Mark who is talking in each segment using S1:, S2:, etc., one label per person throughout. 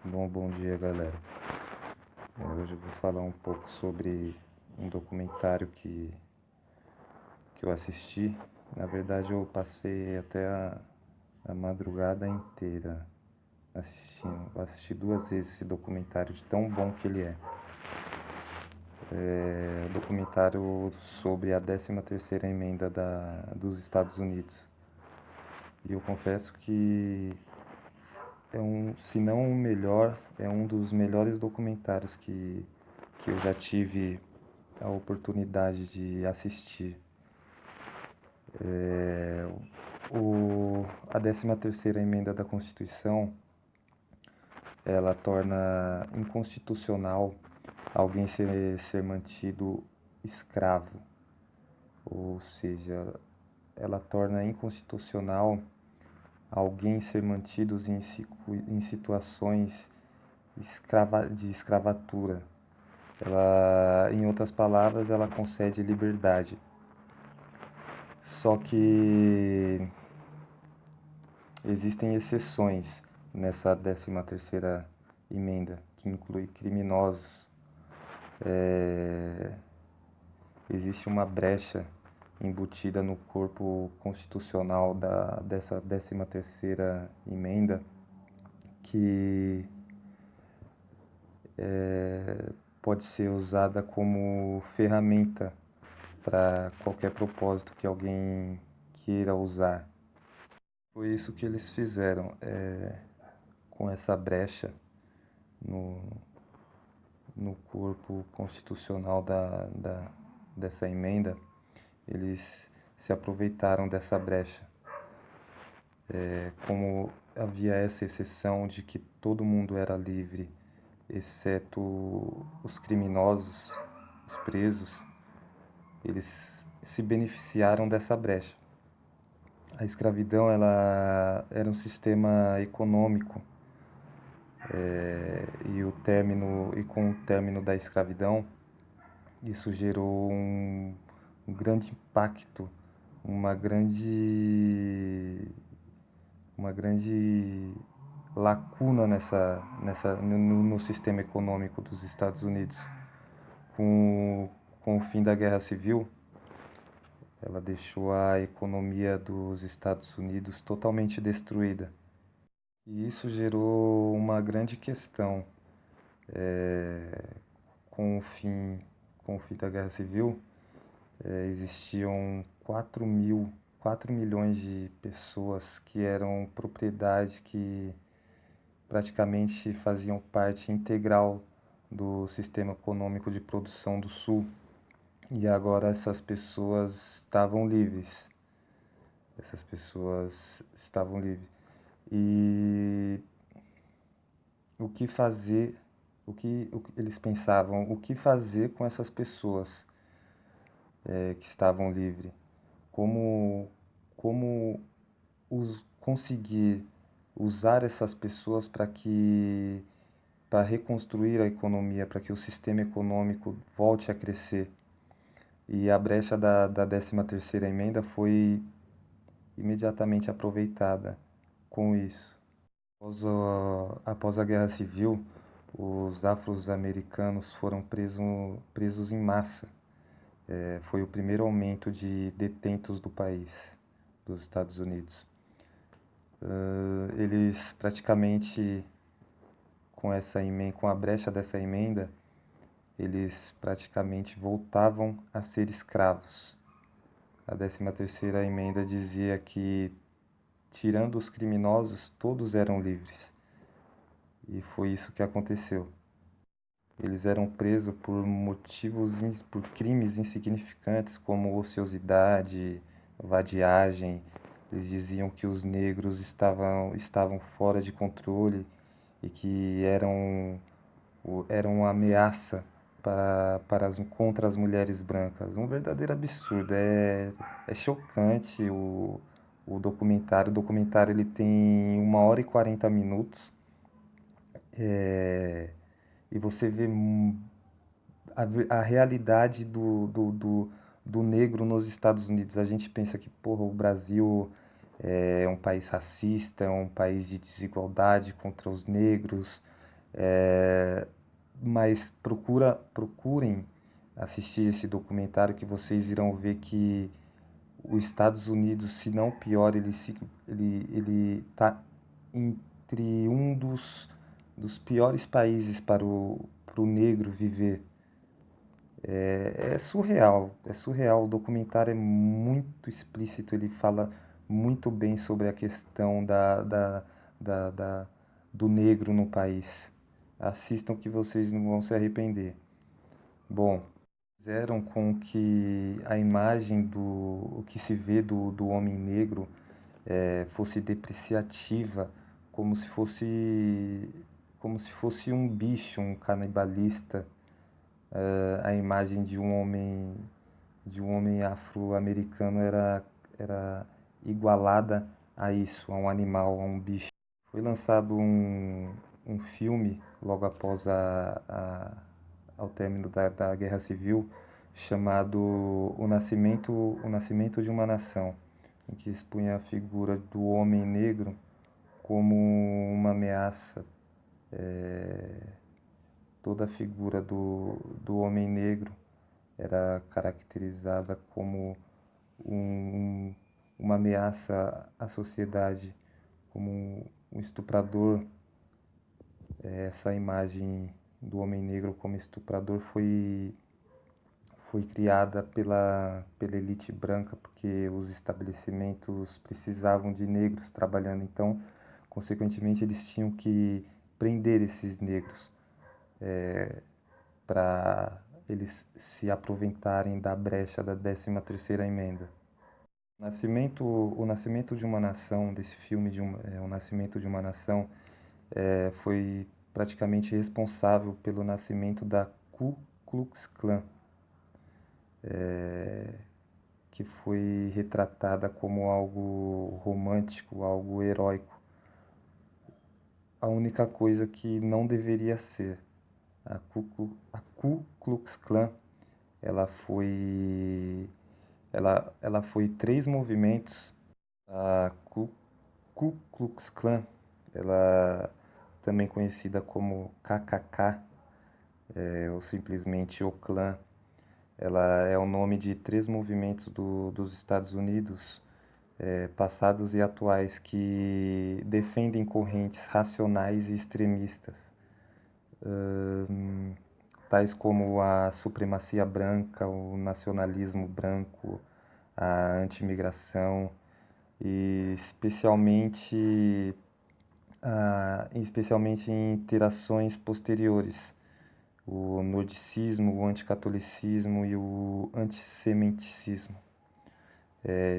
S1: Bom dia, galera. Hoje eu vou falar um pouco sobre um documentário que eu assisti. Na verdade, eu passei até a madrugada inteira assistindo. Eu assisti 2 vezes esse documentário, de tão bom que ele é. É um documentário sobre a 13ª emenda dos Estados Unidos. E eu confesso que se não o melhor, é um dos melhores documentários que eu já tive a oportunidade de assistir. A 13ª emenda da Constituição, ela torna inconstitucional alguém ser mantido escravo. Ou seja, ela torna inconstitucional alguém ser mantido em situações de escravatura. Em outras palavras, ela concede liberdade. Só que existem exceções nessa 13ª emenda, que inclui criminosos. Existe uma brecha embutida no corpo constitucional dessa 13ª emenda que pode ser usada como ferramenta para qualquer propósito que alguém queira usar. Foi isso que eles fizeram com essa brecha no, no corpo constitucional dessa emenda. Eles se aproveitaram dessa brecha. Como havia essa exceção de que todo mundo era livre, exceto os criminosos, os presos, eles se beneficiaram dessa brecha. A escravidão era um sistema econômico, e com o término da escravidão, isso gerou um grande impacto, uma grande lacuna no sistema econômico dos Estados Unidos. Com o fim da Guerra Civil, ela deixou a economia dos Estados Unidos totalmente destruída. E isso gerou uma grande questão. Com o fim, com o fim da Guerra Civil, existiam 4 milhões de pessoas que eram propriedade, que praticamente faziam parte integral do sistema econômico de produção do Sul. E agora essas pessoas estavam livres. Essas pessoas estavam livres. E o que fazer, o que eles pensavam, o que fazer com essas pessoas que estavam livres? Como, como conseguir usar essas pessoas para reconstruir a economia, para que o sistema econômico volte a crescer. E a brecha da 13ª emenda foi imediatamente aproveitada com isso. Após a Guerra Civil, os afro-americanos foram presos em massa. Foi o primeiro aumento de detentos do país, dos Estados Unidos. Eles praticamente, com a brecha dessa emenda, eles praticamente voltavam a ser escravos. A 13ª emenda dizia que, tirando os criminosos, todos eram livres. E foi isso que aconteceu. Eles eram presos por crimes insignificantes, como ociosidade, vadiagem. Eles diziam que os negros estavam fora de controle e que eram uma ameaça contra as mulheres brancas. Um verdadeiro absurdo. É chocante o documentário. O documentário ele tem 1 hora e 40 minutos. E você vê a realidade do negro nos Estados Unidos. A gente pensa que, porra, o Brasil é um país racista, é um país de desigualdade contra os negros, Mas procurem assistir esse documentário que vocês irão ver que os Estados Unidos, se não o pior, ele está entre dos piores países para o negro viver. É surreal. O documentário é muito explícito, ele fala muito bem sobre a questão do negro no país. Assistam que vocês não vão se arrepender. Bom, fizeram com que a imagem o que se vê do homem negro fosse depreciativa, como se fosse, como se fosse um bicho, um canibalista, a imagem de um homem afro-americano era igualada a isso, a um animal, a um bicho. Foi lançado um filme logo após ao término da Guerra Civil chamado O Nascimento de uma Nação, em que expunha a figura do homem negro como uma ameaça. Toda a figura do homem negro era caracterizada como um, uma ameaça à sociedade, como um estuprador. Essa imagem do homem negro como estuprador foi criada pela elite branca, porque os estabelecimentos precisavam de negros trabalhando, então, consequentemente, eles tinham que prender esses negros para eles se aproveitarem da brecha da 13ª emenda. O Nascimento de uma Nação, desse filme O Nascimento de uma Nação, foi praticamente responsável pelo nascimento da Ku Klux Klan, que foi retratada como algo romântico, algo heróico. A única coisa que não deveria ser. A Ku Klux Klan, ela foi, ela foi três movimentos. A Ku Klux Klan, ela também conhecida como KKK, ou simplesmente o Klan, ela é o nome de três movimentos dos Estados Unidos, passados e atuais, que defendem correntes racionais e extremistas, tais como a supremacia branca, o nacionalismo branco, a antimigração e especialmente em interações posteriores, o nordicismo, o anticatolicismo e o antissemitismo,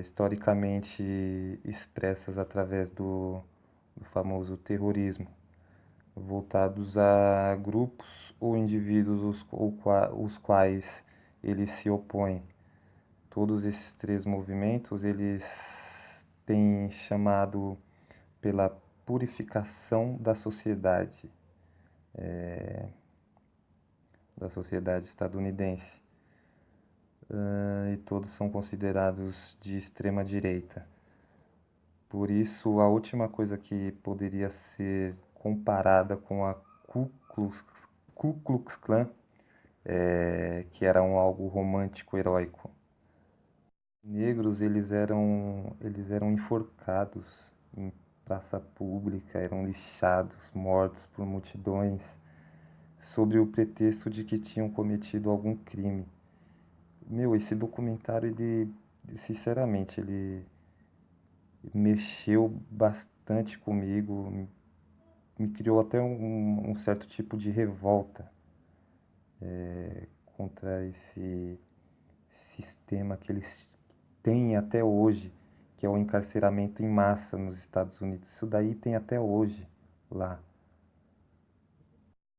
S1: historicamente expressas através do famoso terrorismo, voltados a grupos ou indivíduos os quais eles se opõem. Todos esses três movimentos, eles têm chamado pela purificação da sociedade estadunidense, e todos são considerados de extrema direita. Por isso, a última coisa que poderia ser comparada com a Ku Klux Klan, que era algo romântico, heróico. Negros, eles eram enforcados em praça pública, eram lixados, mortos por multidões, sob o pretexto de que tinham cometido algum crime. Meu, esse documentário, sinceramente, ele mexeu bastante comigo, me criou até um certo tipo de revolta contra esse sistema que eles têm até hoje, que é o encarceramento em massa nos Estados Unidos. Isso daí tem até hoje lá.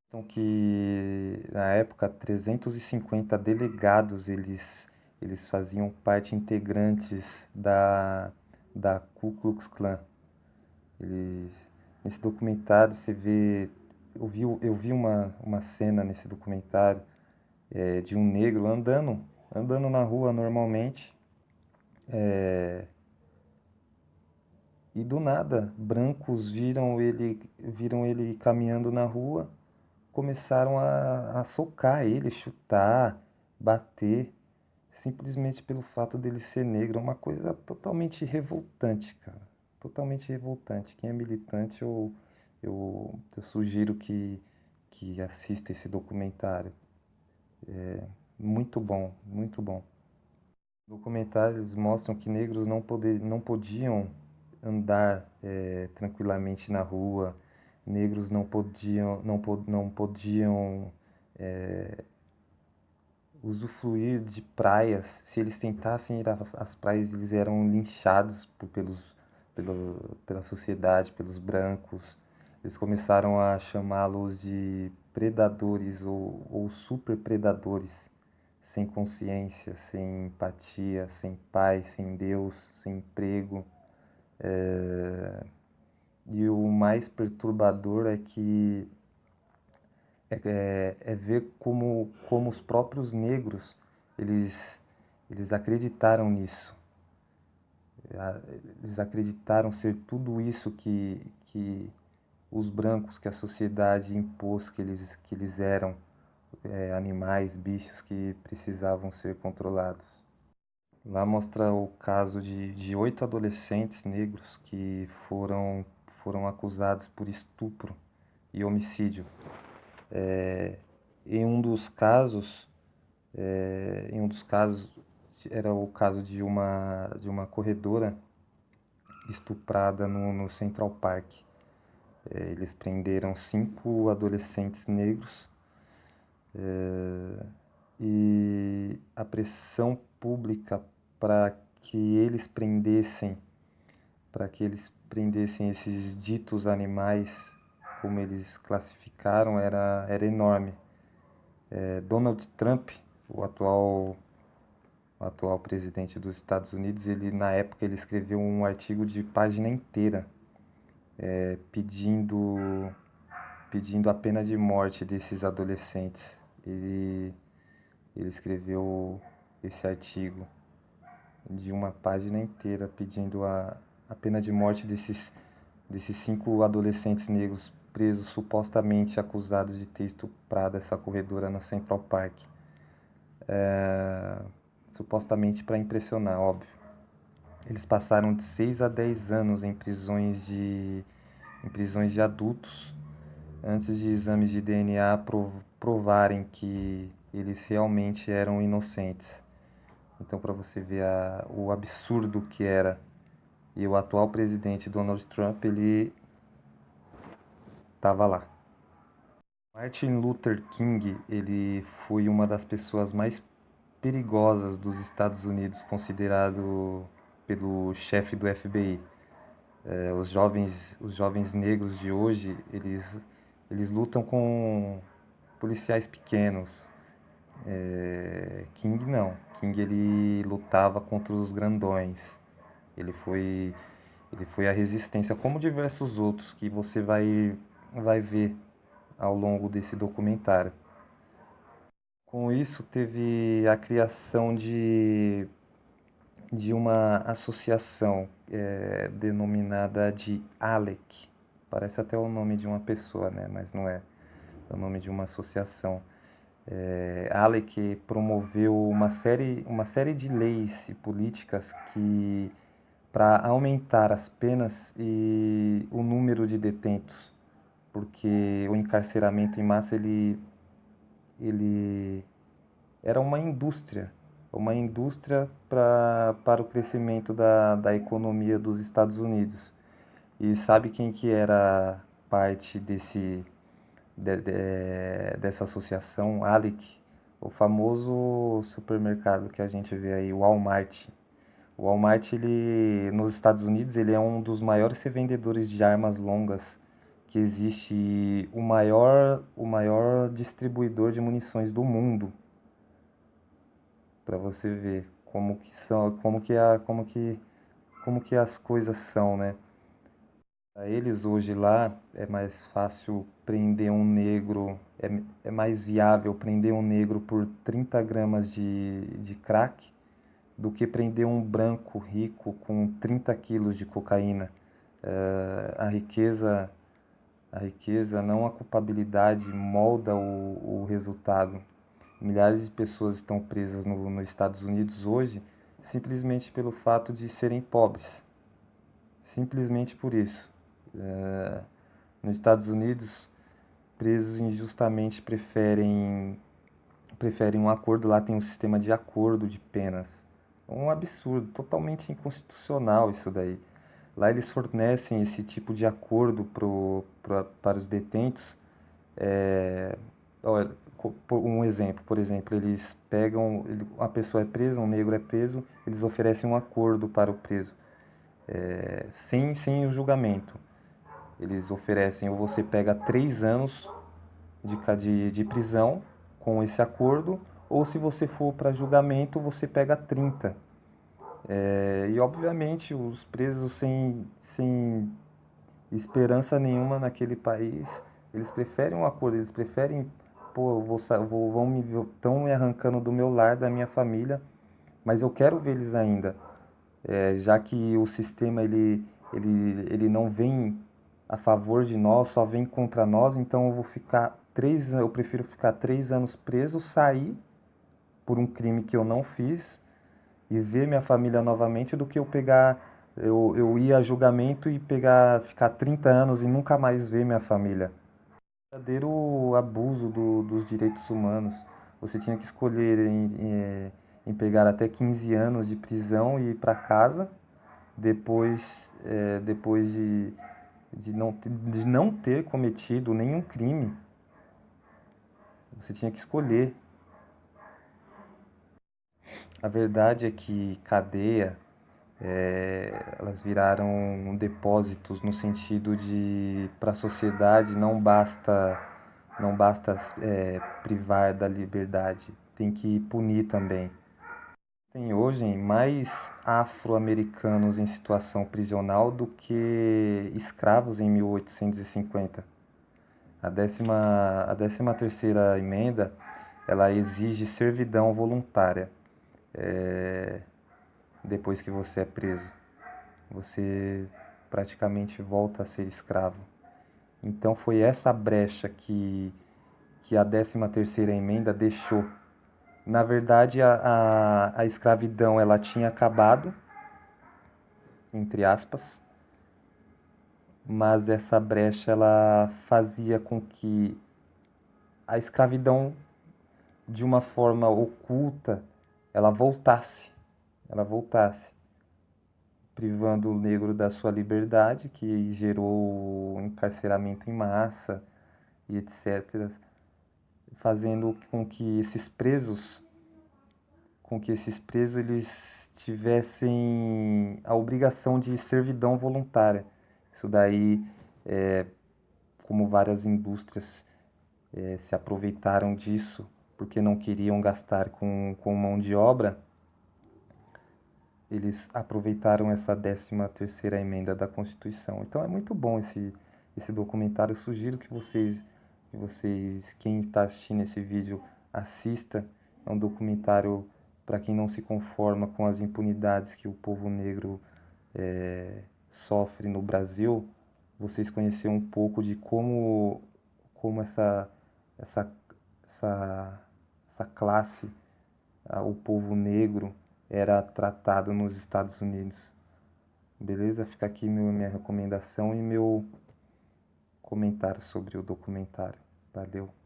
S1: Então que na época 350 delegados eles faziam parte integrantes da Ku Klux Klan. Eles, nesse documentário você vê, eu vi uma cena nesse documentário de um negro andando na rua normalmente, e do nada brancos viram ele caminhando na rua começaram a socar ele, chutar, bater, simplesmente pelo fato dele ser negro. É uma coisa totalmente revoltante, cara. Totalmente revoltante. Quem é militante, eu sugiro que assista esse documentário. Muito bom, muito bom. No documentário eles mostram que negros não podiam andar tranquilamente na rua, negros não podiam usufruir de praias. Se eles tentassem ir às praias, eles eram linchados pela sociedade, pelos brancos. Eles começaram a chamá-los de predadores ou superpredadores, sem consciência, sem empatia, sem pai, sem Deus, sem emprego. E o mais perturbador é que é ver como os próprios negros eles, eles acreditaram nisso. Eles acreditaram ser tudo isso que os brancos, que a sociedade impôs que eles eram, animais, bichos que precisavam ser controlados. Lá mostra o caso de 8 adolescentes negros que foram acusados por estupro e homicídio. Em um dos casos, era o caso de uma corredora estuprada no Central Park. Eles prenderam 5 adolescentes negros e a pressão pública para que eles prendessem, para que eles prendessem esses ditos animais, como eles classificaram, era enorme. Donald Trump, o atual presidente dos Estados Unidos, ele na época ele escreveu um artigo de página inteira pedindo a pena de morte desses adolescentes. Ele, ele escreveu esse artigo de uma página inteira pedindo a pena de morte desses 5 adolescentes negros presos, supostamente acusados de ter estuprado essa corredora no Central Park. Supostamente para impressionar, óbvio. Eles passaram de 6 a 10 anos em prisões de adultos, antes de exames de DNA provarem que eles realmente eram inocentes. Então, para você ver o absurdo que era. E o atual presidente Donald Trump, ele estava lá. Martin Luther King, ele foi uma das pessoas mais perigosas dos Estados Unidos, considerado pelo chefe do FBI. Os jovens negros de hoje, eles lutam com policiais pequenos. King não. King ele lutava contra os grandões. Ele foi, ele foi a resistência, como diversos outros que você vai ver ao longo desse documentário. Com isso, teve a criação de uma associação denominada de ALEC. Parece até o nome de uma pessoa, né? Mas não é. É o nome de uma associação. ALEC promoveu uma série de leis e políticas que para aumentar as penas e o número de detentos, porque o encarceramento em massa ele era uma indústria para o crescimento da economia dos Estados Unidos. E sabe quem que era parte dessa associação, ALEC? O famoso supermercado que a gente vê aí, o Walmart. O Walmart, nos Estados Unidos, ele é um dos maiores revendedores de armas longas que existe, e o maior distribuidor de munições do mundo, para você ver como que são, como que as coisas são, né? Para eles hoje lá é mais fácil prender um negro, é mais viável prender um negro por 30 gramas de crack do que prender um branco rico com 30 quilos de cocaína. A riqueza A riqueza, não a culpabilidade, molda o resultado. Milhares de pessoas estão presas nos Estados Unidos hoje simplesmente pelo fato de serem pobres. Simplesmente por isso. Nos Estados Unidos, presos injustamente preferem um acordo. Lá tem um sistema de acordo de penas. Um absurdo, totalmente inconstitucional isso daí. Lá eles fornecem esse tipo de acordo para os detentos. Olha, um exemplo, por exemplo, eles pegam, uma pessoa é presa, um negro é preso, eles oferecem um acordo para o preso, sem o julgamento. Eles oferecem, ou você pega 3 anos de prisão com esse acordo, ou se você for para julgamento, você pega 30. E obviamente os presos sem esperança nenhuma naquele país, eles preferem um acordo, eles preferem, pô, estão me arrancando do meu lar, da minha família, mas eu quero ver eles ainda. Já que o sistema ele não vem a favor de nós, só vem contra nós, então eu prefiro ficar 3 anos preso, sair por um crime que eu não fiz e ver minha família novamente do que eu ir a julgamento e ficar 30 anos e nunca mais ver minha família. Verdadeiro abuso dos direitos humanos. Você tinha que escolher em pegar até 15 anos de prisão e ir para casa depois, depois de não ter cometido nenhum crime. Você tinha que escolher. A verdade é que cadeia, elas viraram depósitos no sentido de, para a sociedade, não basta privar da liberdade, tem que punir também. Tem hoje mais afro-americanos em situação prisional do que escravos em 1850. A décima terceira emenda, ela exige servidão voluntária depois que você é preso. Você praticamente volta a ser escravo. Então foi essa brecha que a 13ª emenda deixou. Na verdade, a escravidão ela tinha acabado, entre aspas, mas essa brecha ela fazia com que a escravidão, de uma forma oculta, ela voltasse, privando o negro da sua liberdade, que gerou encarceramento em massa e etc., fazendo com que esses presos eles tivessem a obrigação de servidão voluntária. Isso daí, como várias indústrias se aproveitaram disso, porque não queriam gastar com mão de obra, eles aproveitaram essa 13ª emenda da Constituição. Então é muito bom esse documentário. Eu sugiro quem está assistindo esse vídeo, assista. É um documentário para quem não se conforma com as impunidades que o povo negro sofre no Brasil. Vocês conhecerem um pouco de como essa, essa, essa classe, o povo negro, era tratado nos Estados Unidos. Beleza? Fica aqui minha recomendação e meu comentário sobre o documentário. Valeu!